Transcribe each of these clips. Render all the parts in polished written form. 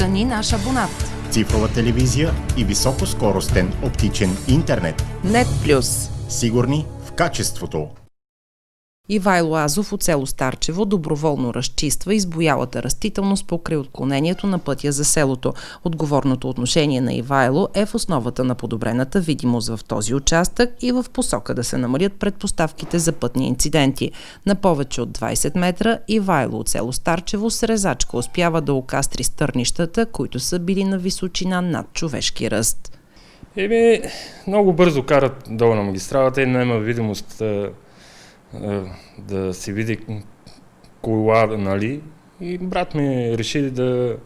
Стани наш абонат. Цифрова телевизия и високоскоростен оптичен интернет. Нет Плюс. Сигурни в качеството. Ивайло Азов от село Старчево доброволно разчиства избоялата растителност покрай отклонението на пътя за селото. Отговорното отношение на Ивайло е в основата на подобрената видимост в този участък и в посока да се намалят предпоставките за пътни инциденти. На повече от 20 метра Ивайло от село Старчево с резачка успява да окастри стърнищата, които са били на височина над човешки ръст. Много бързо карат долу на магистралата и няма видимост да се види кола, нали? И брат ми реши да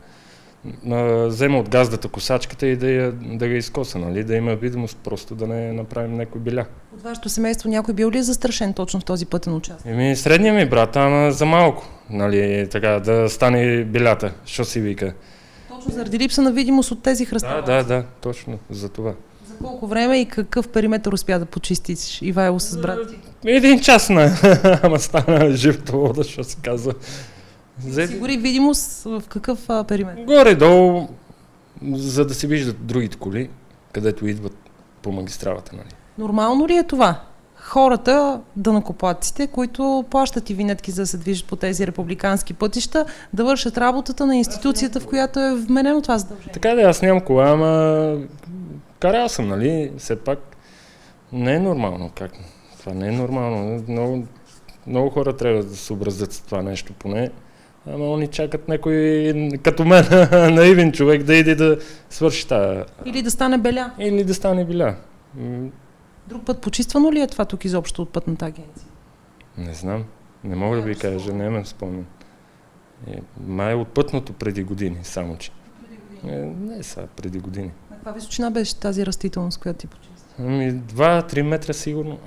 взема от газдата косачката и да я изкоса, нали? Да има видимост, просто да не направим някой биля. От вашето семейство някой бил ли е застрашен точно в този пътен участък? Средният ми брат, ама за малко, нали? Така, да стане билята, що си вика. Точно заради липса на видимост от тези хръста? Да, точно, за това. За колко време и какъв периметър успя да почистиш, Ивайло, с брат ти? 1 час ама стана живата вода, що се казва. Сигури видимост в какъв периметр? Горе-долу, за да се виждат другите коли, където идват по магистралата. Нали. Нормално ли е това? Хората, данъкоплатците, които плащат и винетки за да се движат по тези републикански пътища, да вършат работата на институцията, в която е вменено това задължение? Така да, аз нямам кола, ама карал съм, нали, все пак не е нормално. Как? Това не е нормално. Много хора трябва да се образят с това нещо поне. Ама они чакат някой като мен, наивен човек, да иде да свърши тая. Или да стане беля. Или да стане беля. Друг път почиствано ли е това тук изобщо от пътната агенция? Не знам. Не мога да ви кажа, не ме спомням. Май от пътното преди години, само че. Не сега, преди години. На каква височина беше тази растителност, която ти почисти? 2-3 метра сигурно.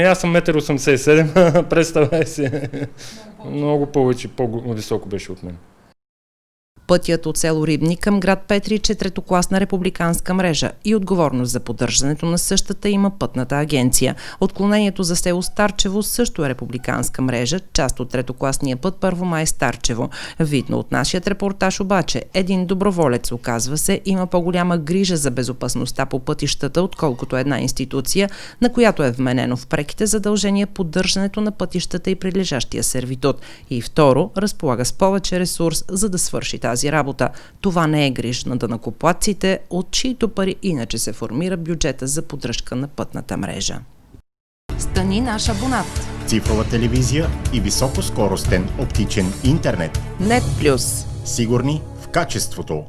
Аз съм 1,87 м, представяй си. Много повече, по-високо беше от мен. Пътят от село Рибник към град Петрич е третокласна републиканска мрежа и отговорност за поддържането на същата има пътната агенция. Отклонението за село Старчево също е републиканска мрежа, част от третокласния път Първомай Старчево. Видно от нашият репортаж обаче, един доброволец, оказва се, има по-голяма грижа за безопасността по пътищата, отколкото една институция, на която е вменено в преките задължения поддържането на пътищата и прилежащия сервитут. И второ, разполага с повече ресурс, за да свърши тази работа. Това не е гриж на данъкоплатците, от чиито пари иначе се формира бюджета за поддръжка на пътната мрежа. Стани наш абонат. Цифрова телевизия и високоскоростен оптичен интернет. Нет Плюс. Сигурни в качеството.